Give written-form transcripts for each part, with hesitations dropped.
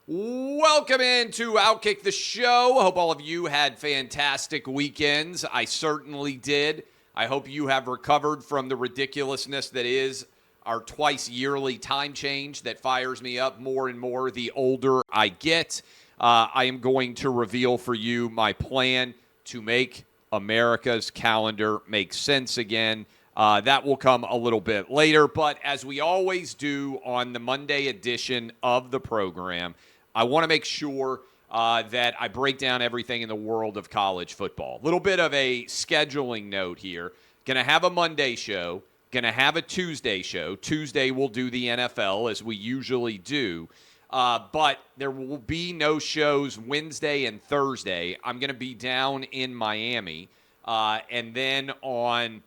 Welcome into OutKick the show. Hope all of you had fantastic weekends. I certainly did. I hope you have recovered from the ridiculousness that is our twice yearly time change that fires me up more and more the older I get. I am going to reveal for you my plan to make America's calendar make sense again. That will come a little bit later, but as we always do on the Monday edition of the program, I want to make sure that I break down everything in the world of college football. A little bit of a scheduling note here. Going to have a Monday show, going to have a Tuesday show. Tuesday we'll do the NFL as we usually do, but there will be no shows Wednesday and Thursday. I'm going to be down in Miami, and then on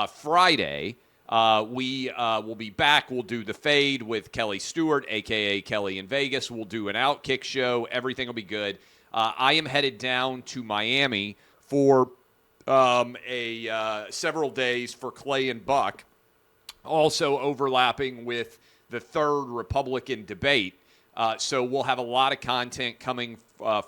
Friday, we will be back. We'll do the Fade with Kelly Stewart, a.k.a. Kelly in Vegas. We'll do an OutKick show. Everything will be good. I am headed down to Miami for several days for Clay and Buck, also overlapping with the third Republican debate. So we'll have a lot of content coming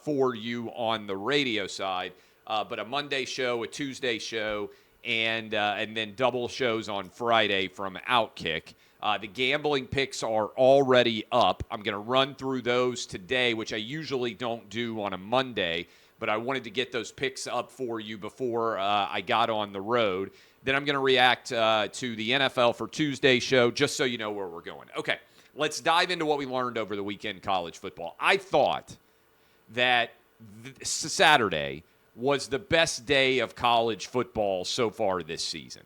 for you on the radio side, but a Monday show, a Tuesday show, and then double shows on Friday from OutKick. The gambling picks are already up. I'm going to run through those today, which I usually don't do on a Monday, but I wanted to get those picks up for you before I got on the road. Then I'm going to react to the NFL for Tuesday show, just so you know where we're going. Okay, let's dive into what we learned over the weekend in college football. I thought that Saturday was the best day of college football so far this season.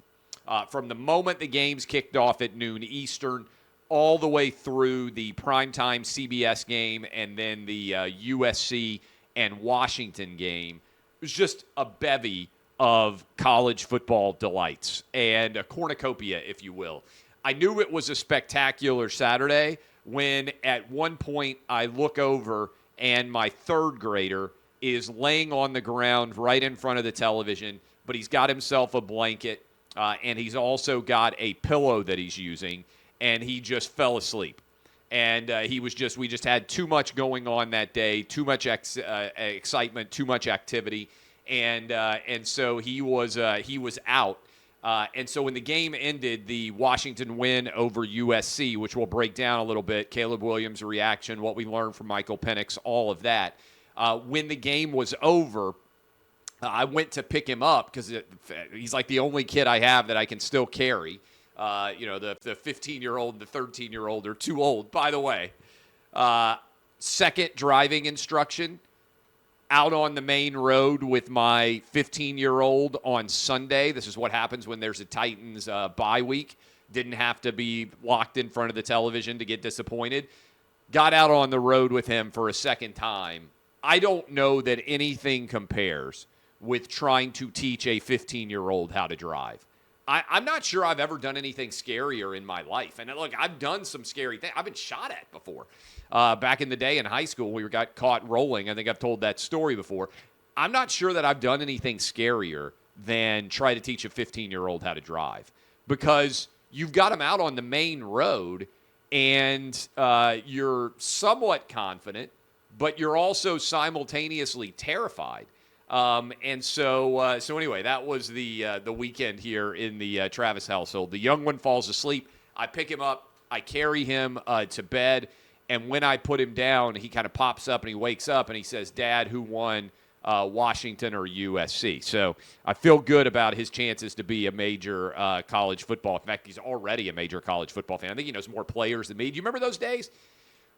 From the moment the games kicked off at noon Eastern, all the way through the primetime CBS game and then the USC and Washington game, it was just a bevy of college football delights and a cornucopia, if you will. I knew it was a spectacular Saturday when at one point I look over and my third grader is laying on the ground right in front of the television, but he's got himself a blanket, and he's also got a pillow that he's using, and he just fell asleep. And we just had too much going on that day, too much excitement, too much activity, and so he was out. And so when the game ended, the Washington win over USC, which we'll break down a little bit, Caleb Williams' reaction, what we learned from Michael Penix, all of that. When the game was over, I went to pick him up because he's like the only kid I have that I can still carry. The 15-year-old and the 13-year-old are too old. By the way, second driving instruction, out on the main road with my 15-year-old on Sunday. This is what happens when there's a Titans bye week. Didn't have to be locked in front of the television to get disappointed. Got out on the road with him for a second time. I don't know that anything compares with trying to teach a 15-year-old how to drive. I'm not sure I've ever done anything scarier in my life. And look, I've done some scary things. I've been shot at before. Back in the day in high school, we got caught rolling. I think I've told that story before. I'm not sure that I've done anything scarier than try to teach a 15-year-old how to drive, because you've got them out on the main road and you're somewhat confident, but you're also simultaneously terrified. So anyway, that was the weekend here in the Travis household. The young one falls asleep. I pick him up. I carry him to bed. And when I put him down, he kind of pops up and he wakes up and he says, "Dad, who won, Washington or USC?" So I feel good about his chances to be a major college football. In fact, he's already a major college football fan. I think he knows more players than me. Do you remember those days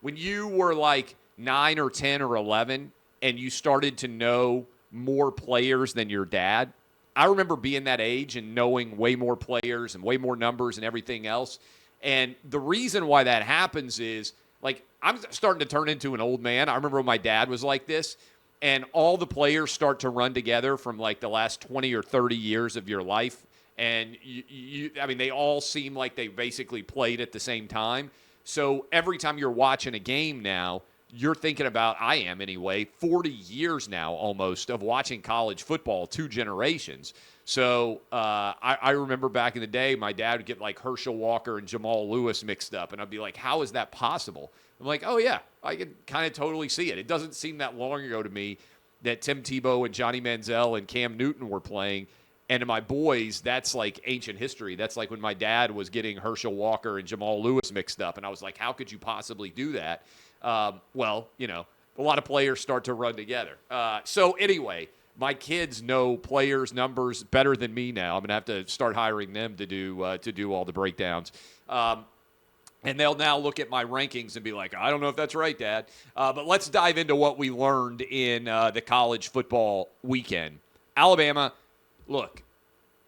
when you were like 9 or 10 or 11 and you started to know more players than your dad? I remember being that age and knowing way more players and way more numbers and everything else. And the reason why that happens is, like, I'm starting to turn into an old man. I remember when my dad was like this, and all the players start to run together from like the last 20 or 30 years of your life. And they all seem like they basically played at the same time. So every time you're watching a game now, you're thinking about, I am anyway, 40 years now almost of watching college football, 2 generations. So I remember back in the day, my dad would get like Herschel Walker and Jamal Lewis mixed up, and I'd be like, how is that possible? I'm like, oh, yeah, I can kind of totally see it. It doesn't seem that long ago to me that Tim Tebow and Johnny Manziel and Cam Newton were playing. And to my boys, that's like ancient history. That's like when my dad was getting Herschel Walker and Jamal Lewis mixed up. And I was like, how could you possibly do that? Well, a lot of players start to run together. So anyway, my kids know players' numbers better than me now. I'm going to have to start hiring them to do all the breakdowns. And they'll now look at my rankings and be like, I don't know if that's right, Dad. But let's dive into what we learned in the college football weekend. Alabama, look,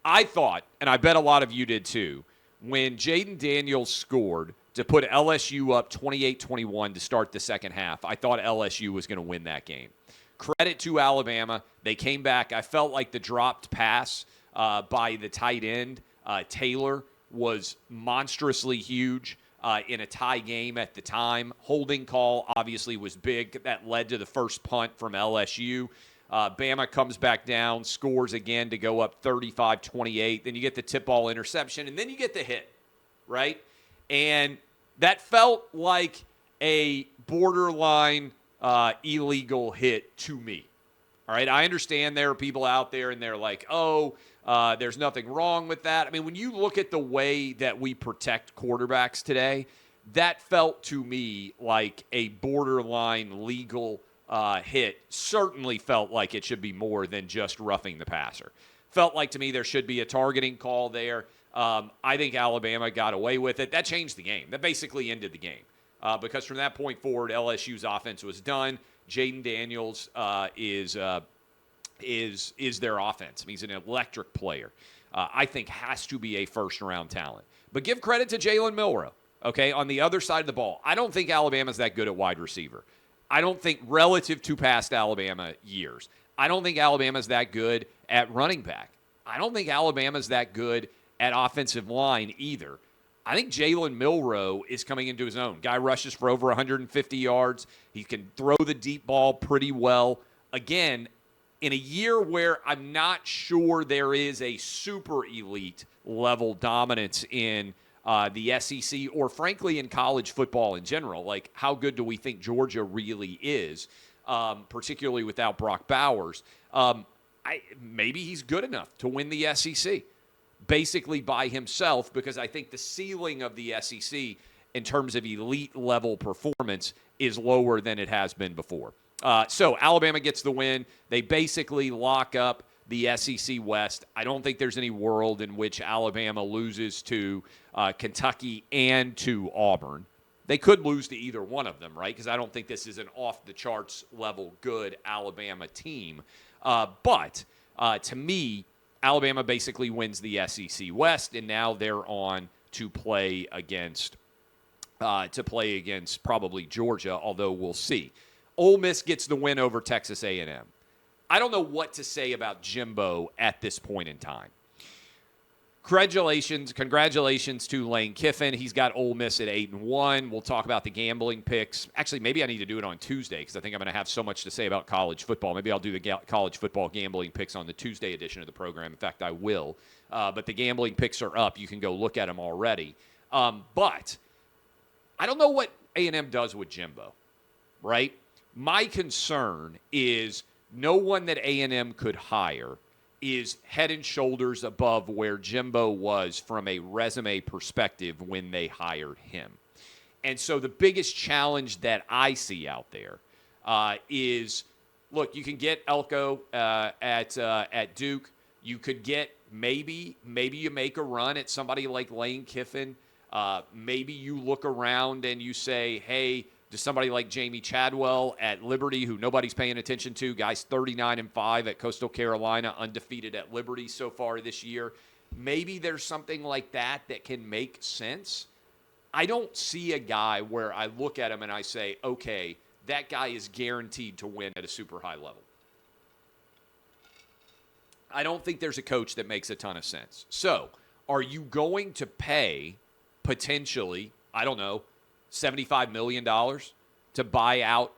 I thought, and I bet a lot of you did too, when Jaden Daniels scored to put LSU up 28-21 to start the second half, I thought LSU was going to win that game. Credit to Alabama. They came back. I felt like the dropped pass by the tight end, Taylor, was monstrously huge. In a tie game at the time. Holding call obviously was big. That led to the first punt from LSU. Bama comes back down, scores again to go up 35-28. Then you get the tip ball interception, and then you get the hit, right? And that felt like a borderline illegal hit to me. All right, I understand there are people out there and they're like, there's nothing wrong with that. I mean, when you look at the way that we protect quarterbacks today, that felt to me like a borderline legal hit. Certainly felt like it should be more than just roughing the passer. Felt like to me there should be a targeting call there. I think Alabama got away with it. That changed the game. That basically ended the game. Because from that point forward, LSU's offense was done. Jaden Daniels is their offense. I mean, he's an electric player. I think has to be a first-round talent. But give credit to Jalen Milroe, okay, on the other side of the ball. I don't think Alabama's that good at wide receiver. I don't think relative to past Alabama years. I don't think Alabama's that good at running back. I don't think Alabama's that good at offensive line either. I think Jalen Milroe is coming into his own. Guy rushes for over 150 yards. He can throw the deep ball pretty well. Again, in a year where I'm not sure there is a super elite level dominance in the SEC or, frankly, in college football in general. Like, how good do we think Georgia really is, particularly without Brock Bowers? Maybe he's good enough to win the SEC. Basically by himself, because I think the ceiling of the SEC in terms of elite level performance is lower than it has been before. So Alabama gets the win. They basically lock up the SEC West. I don't think there's any world in which Alabama loses to Kentucky and to Auburn. They could lose to either one of them, right? Because I don't think this is an off-the-charts level good Alabama team. But to me, Alabama basically wins the SEC West, and now they're on to play against probably Georgia, although we'll see. Ole Miss gets the win over Texas A&M. I don't know what to say about Jimbo at this point in time. Congratulations to Lane Kiffin. He's got Ole Miss at 8-1. We'll talk about the gambling picks. Actually, maybe I need to do it on Tuesday because I think I'm going to have so much to say about college football. Maybe I'll do the college football gambling picks on the Tuesday edition of the program. In fact, I will. But the gambling picks are up. You can go look at them already. But I don't know what A&M does with Jimbo, right? My concern is no one that A&M could hire is head and shoulders above where Jimbo was from a resume perspective when they hired him. And so the biggest challenge that I see out there is, look, you can get Elko at Duke. You could get maybe you make a run at somebody like Lane Kiffin. Maybe you look around and you say, hey, to somebody like Jamie Chadwell at Liberty, who nobody's paying attention to. Guy's 39-5 at Coastal Carolina, undefeated at Liberty so far this year. Maybe there's something like that can make sense. I don't see a guy where I look at him and I say, okay, that guy is guaranteed to win at a super high level. I don't think there's a coach that makes a ton of sense. So, are you going to pay potentially, I don't know, $75 million to buy out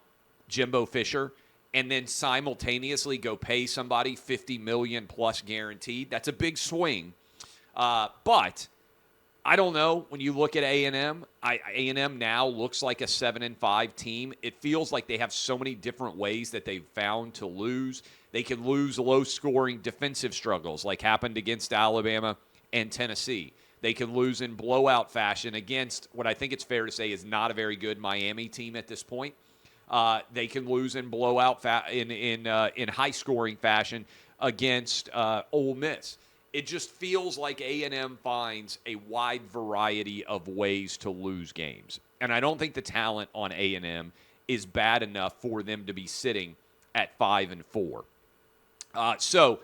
Jimbo Fisher and then simultaneously go pay somebody $50 million plus guaranteed. That's a big swing. But I don't know. When you look at A&M, A&M now looks like a 7-5 team. It feels like they have so many different ways that they've found to lose. They can lose low-scoring defensive struggles like happened against Alabama and Tennessee. They can lose in blowout fashion against what I think it's fair to say is not a very good Miami team at this point. They can lose in blowout in high-scoring fashion against Ole Miss. It just feels like A&M finds a wide variety of ways to lose games. And I don't think the talent on A&M is bad enough for them to be sitting at 5-4. So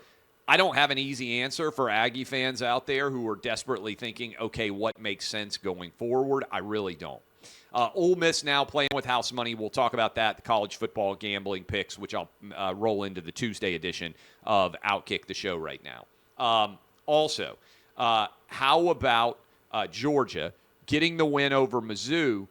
I don't have an easy answer for Aggie fans out there who are desperately thinking, okay, what makes sense going forward? I really don't. Ole Miss now playing with house money. We'll talk about that, the college football gambling picks, which I'll roll into the Tuesday edition of OutKick the show right now. Also, how about Georgia getting the win over Mizzou?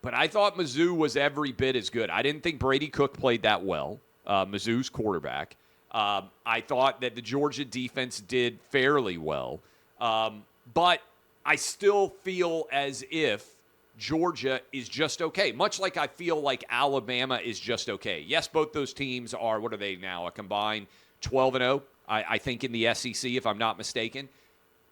But I thought Mizzou was every bit as good. I didn't think Brady Cook played that well, Mizzou's quarterback. I thought that the Georgia defense did fairly well. But I still feel as if Georgia is just okay, much like I feel like Alabama is just okay. Yes, both those teams are, what are they now, a combined 12-0? I think in the SEC, if I'm not mistaken.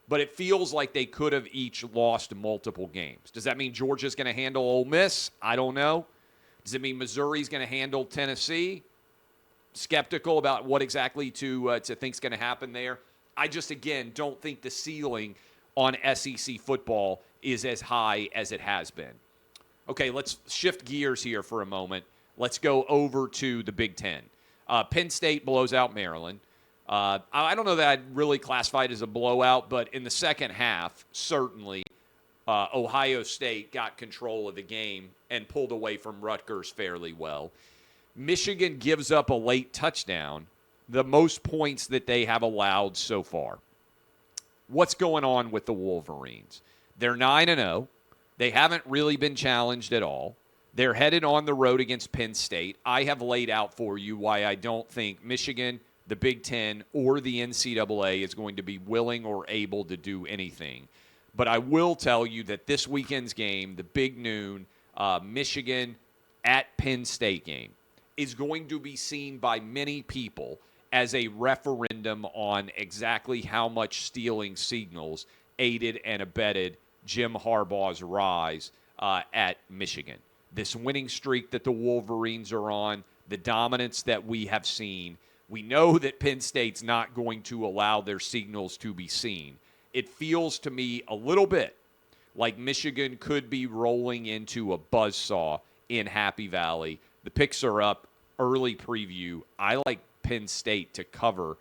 But it feels like they could have each lost multiple games. Does that mean Georgia's going to handle Ole Miss? I don't know. Does it mean Missouri's going to handle Tennessee? Skeptical about what exactly to think's going to happen there. I just, again, don't think the ceiling on SEC football is as high as it has been. Okay, let's shift gears here for a moment. Let's go over to the Big Ten. Penn State blows out Maryland. I don't know that I'd really classify it as a blowout, but in the second half, certainly Ohio State got control of the game and pulled away from Rutgers fairly well. Michigan gives up a late touchdown, the most points that they have allowed so far. What's going on with the Wolverines? They're 9-0. They haven't really been challenged at all. They're headed on the road against Penn State. I have laid out for you why I don't think Michigan, the Big Ten, or the NCAA is going to be willing or able to do anything. But I will tell you that this weekend's game, the big noon, Michigan at Penn State game, is going to be seen by many people as a referendum on exactly how much stealing signals aided and abetted Jim Harbaugh's rise at Michigan. This winning streak that the Wolverines are on, the dominance that we have seen, we know that Penn State's not going to allow their signals to be seen. It feels to me a little bit like Michigan could be rolling into a buzzsaw in Happy Valley. The picks are up. Early preview. I like Penn State to cover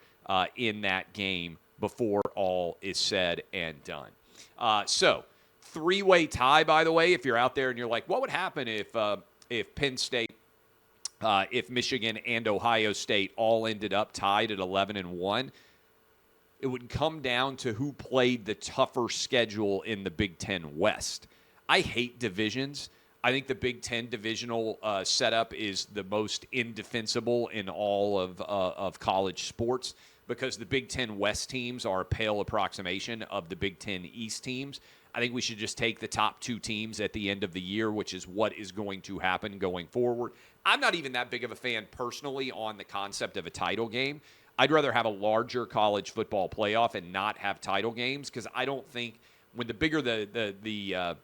in that game before all is said and done. So, three-way tie, by the way, if you're out there and you're like, what would happen if Penn State, if Michigan and Ohio State all ended up tied at 11-1? It would come down to who played the tougher schedule in the Big Ten West. I hate divisions. I think the Big Ten divisional setup is the most indefensible in all of college sports because the Big Ten West teams are a pale approximation of the Big Ten East teams. I think we should just take the top two teams at the end of the year, which is what is going to happen going forward. I'm not even that big of a fan personally on the concept of a title game. I'd rather have a larger college football playoff and not have title games because I don't think when the bigger the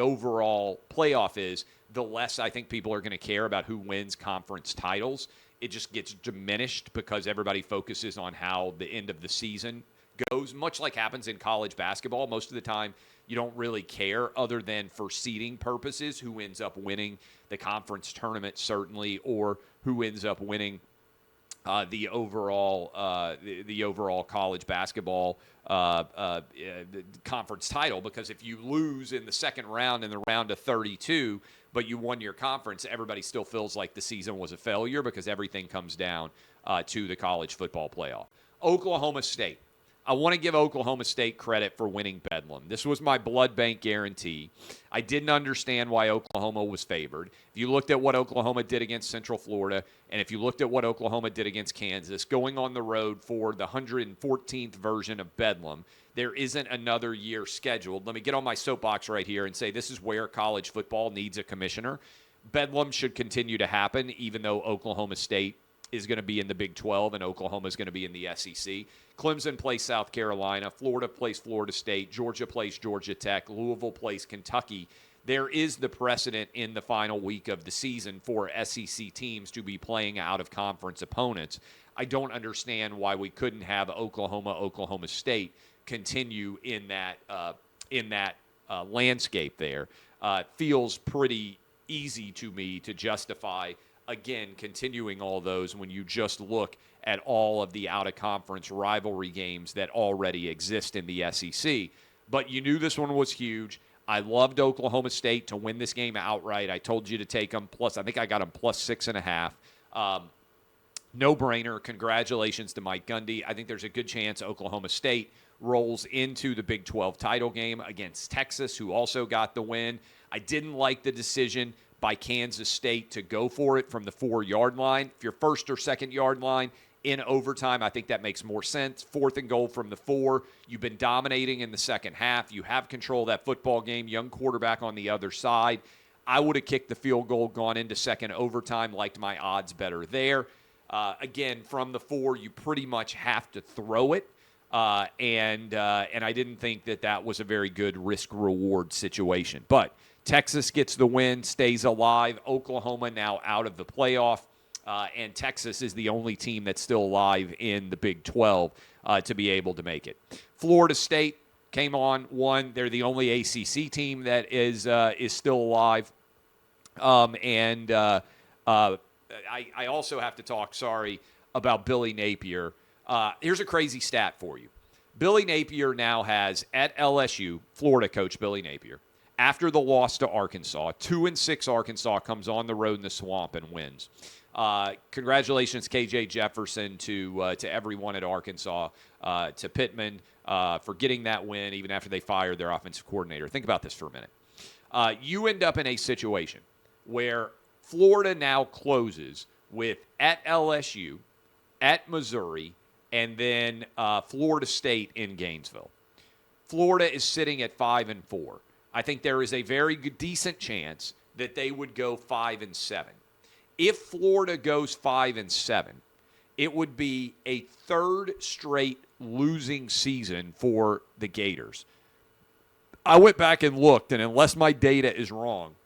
overall playoff is, the less I think people are going to care about who wins conference titles. It just gets diminished because everybody focuses on how the end of the season goes, much like happens in college basketball. Most of the time, you don't really care other than for seeding purposes who ends up winning the conference tournament, certainly, or who ends up winning the overall college basketball conference title, because if you lose in the second round in the round of 32, but you won your conference, everybody still feels like the season was a failure because everything comes down to the college football playoff. Oklahoma State. I want to give Oklahoma State credit for winning Bedlam. This was my blood bank guarantee. I didn't understand why Oklahoma was favored. If you looked at what Oklahoma did against Central Florida, and if you looked at what Oklahoma did against Kansas, going on the road for the 114th version of Bedlam, there isn't another year scheduled. Let me get on my soapbox right here and say this is where college football needs a commissioner. Bedlam should continue to happen, even though Oklahoma State is going to be in the Big 12 and Oklahoma is going to be in the SEC. Clemson plays South Carolina. Florida plays Florida State. Georgia plays Georgia Tech. Louisville plays Kentucky. There is the precedent in the final week of the season for SEC teams to be playing out-of-conference opponents. I don't understand why we couldn't have Oklahoma State continue in that landscape there. Feels pretty easy to me to justify, again, continuing all those when you just look at all of the out-of-conference rivalry games that already exist in the SEC. But you knew this one was huge. I loved Oklahoma State to win this game outright. I told you to take them. Plus, I think I got them plus 6.5. No-brainer. Congratulations to Mike Gundy. I think there's a good chance Oklahoma State rolls into the Big 12 title game against Texas, who also got the win. I didn't like the decision by Kansas State to go for it from the 4-yard line. If you're first or second yard line in overtime, I think that makes more sense. 4th and goal from the 4. You've been dominating in the second half. You have control of that football game. Young quarterback on the other side. I would have kicked the field goal, gone into second overtime, liked my odds better there. Again, from the 4, you pretty much have to throw it. And I didn't think that was a very good risk-reward situation. But Texas gets the win, stays alive. Oklahoma now out of the playoff. And Texas is the only team that's still alive in the Big 12 to be able to make it. Florida State came on, won. They're the only ACC team that is still alive. I also have to talk, about Billy Napier. Here's a crazy stat for you. Billy Napier now has, at LSU, Florida coach Billy Napier, after the loss to Arkansas, 2-6 Arkansas comes on the road in the Swamp and wins. Congratulations, KJ Jefferson, to everyone at Arkansas, to Pittman for getting that win, even after they fired their offensive coordinator. Think about this for a minute. You end up in a situation where Florida now closes with at LSU, at Missouri, and then Florida State in Gainesville. Florida is sitting at 5-4. I think there is a very decent chance that they would go 5-7. If Florida goes 5-7, it would be a third straight losing season for the Gators. I went back and looked, and unless my data is wrong,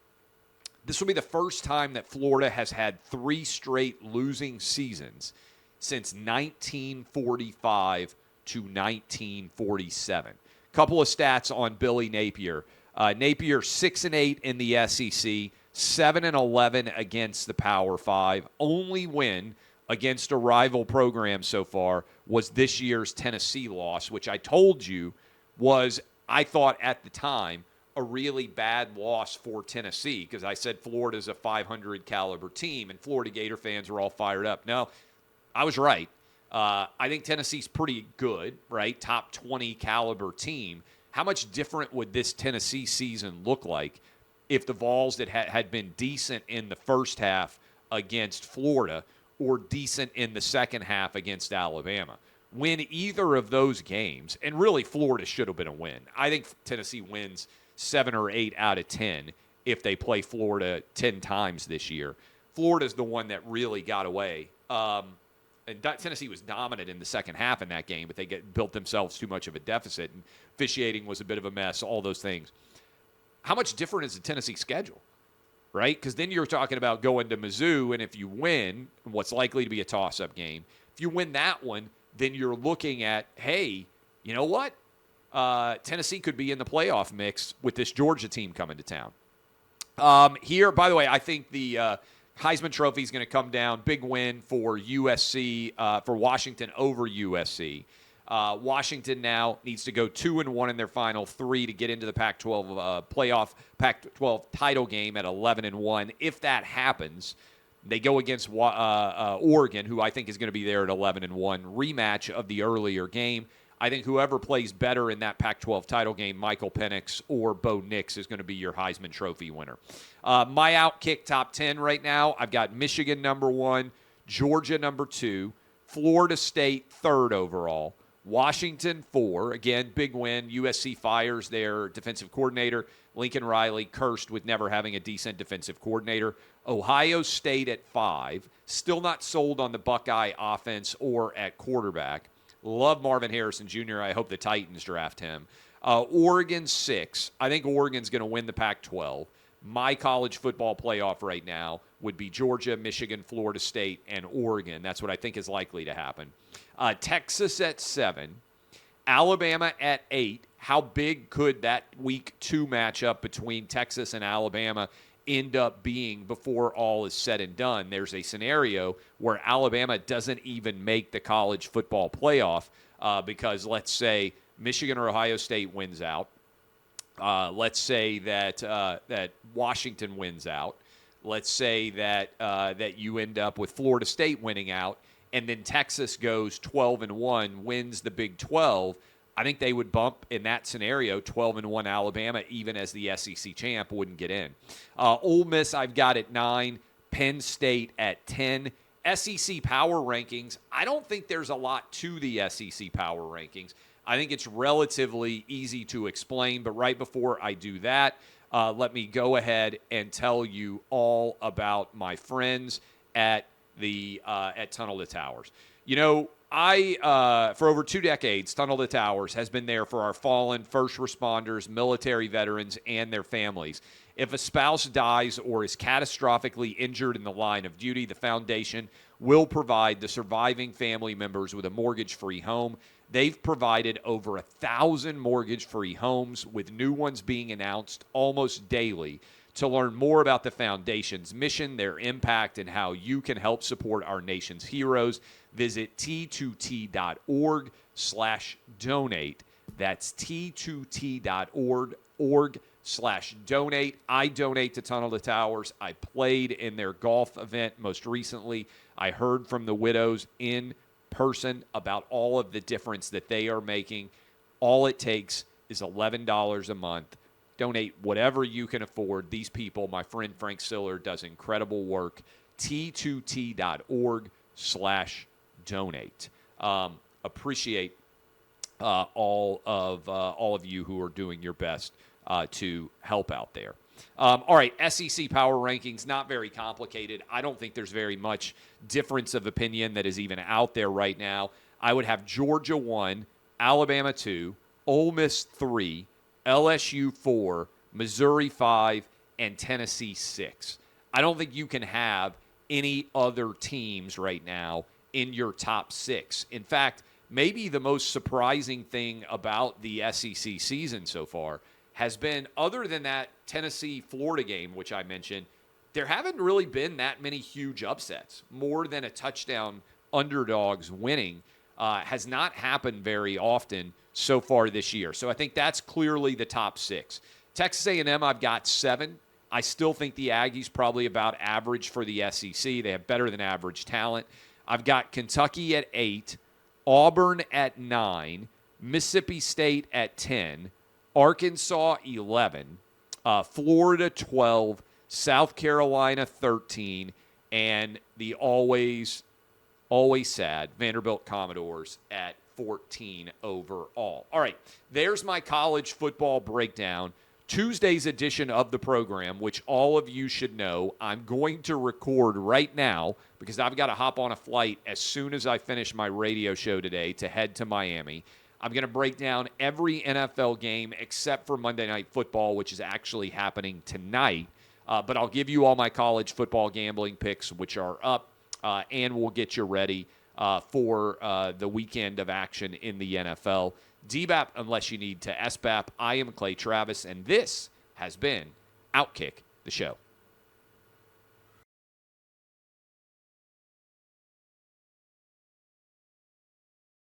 this will be the first time that Florida has had 3 straight losing seasons since 1945 to 1947. Couple of stats on Billy Napier. Napier 6-8 in the SEC, 7-11 against the Power 5. Only win against a rival program so far was this year's Tennessee loss, which I told you was, I thought at the time, a really bad loss for Tennessee, because I said Florida's a 500 caliber team, and Florida Gator fans were all fired up. No, I was right. I think Tennessee's pretty good, right? Top 20 caliber team. How much different would this Tennessee season look like if the Vols that had been decent in the first half against Florida or decent in the second half against Alabama? Win either of those games, and really Florida should have been a win. I think Tennessee wins 7 or 8 out of 10 if they play Florida 10 times this year. Florida's the one that really got away. And Tennessee was dominant in the second half in that game, but they built themselves too much of a deficit, and officiating was a bit of a mess, all those things. How much different is the Tennessee schedule, right? Because then you're talking about going to Mizzou, and if you win, what's likely to be a toss-up game, if you win that one, then you're looking at, hey, you know what? Tennessee could be in the playoff mix with this Georgia team coming to town. Here, by the way, I think the Heisman Trophy is going to come down. Big win for USC, for Washington over USC. Washington now needs to go 2-1 in their final 3 to get into the Pac-12 playoff, Pac-12 title game at 11-1. If that happens, they go against Oregon, who I think is going to be there at 11-1. Rematch of the earlier game. I think whoever plays better in that Pac-12 title game, Michael Penix or Bo Nix, is going to be your Heisman Trophy winner. My OutKick top 10 right now, I've got Michigan number 1, Georgia number 2, Florida State 3rd overall, Washington 4, again, big win. USC fires their defensive coordinator. Lincoln Riley cursed with never having a decent defensive coordinator. Ohio State at 5, still not sold on the Buckeye offense or at quarterback. Love Marvin Harrison Jr. I hope the Titans draft him. Oregon 6. I think Oregon's going to win the Pac-12. My college football playoff right now would be Georgia, Michigan, Florida State, and Oregon. That's what I think is likely to happen. Texas at 7. Alabama at 8. How big could that week 2 matchup between Texas and Alabama end up being before all is said and done? There's a scenario where Alabama doesn't even make the college football playoff because, let's say, Michigan or Ohio State wins out. Let's say that Washington wins out. Let's say that you end up with Florida State winning out, and then Texas goes 12-1, wins the Big 12. I think they would bump in that scenario 12-1 Alabama, even as the SEC champ wouldn't get in. Ole Miss I've got at 9, Penn State at 10. SEC power rankings, I don't think there's a lot to the SEC power rankings. I think it's relatively easy to explain, but right before I do that, let me go ahead and tell you all about my friends at Tunnel to Towers. You know, for over 2 decades, Tunnel to Towers has been there for our fallen first responders, military veterans, and their families. If a spouse dies or is catastrophically injured in the line of duty, the foundation will provide the surviving family members with a mortgage-free home. They've provided over 1,000 mortgage-free homes, with new ones being announced almost daily. To learn more about the foundation's mission, their impact, and how you can help support our nation's heroes, visit t2t.org/donate. That's t2t.org/donate. I donate to Tunnel to Towers. I played in their golf event most recently. I heard from the widows in person about all of the difference that they are making. All it takes is $11 a month. Donate whatever you can afford. These people, my friend Frank Siller does incredible work. t2t.org/donate. Appreciate all of you who are doing your best to help out there. All right, SEC power rankings, not very complicated. I don't think there's very much difference of opinion that is even out there right now. I would have Georgia 1, Alabama 2, Ole Miss 3, LSU 4, Missouri 5, and Tennessee 6. I don't think you can have any other teams right now in your top 6. In fact, maybe the most surprising thing about the SEC season so far has been, other than that Tennessee-Florida game, which I mentioned, there haven't really been that many huge upsets. More than a touchdown underdogs winning has not happened very often so far this year. So I think that's clearly the top 6. Texas A&M, I've got 7. I still think the Aggies probably about average for the SEC. They have better than average talent. I've got Kentucky at 8, Auburn at 9, Mississippi State at 10, Arkansas 11, Florida 12, South Carolina 13, and the always sad Vanderbilt Commodores at 14 overall. All right, there's my college football breakdown. Tuesday's edition of the program, which all of you should know, I'm going to record right now because I've got to hop on a flight as soon as I finish my radio show today to head to Miami. I'm going to break down every NFL game except for Monday Night Football, which is actually happening tonight. But I'll give you all my college football gambling picks, which are up, and we'll get you ready for the weekend of action in the NFL. DBAP, unless you need to SBAP. I am Clay Travis, and this has been OutKick, the show.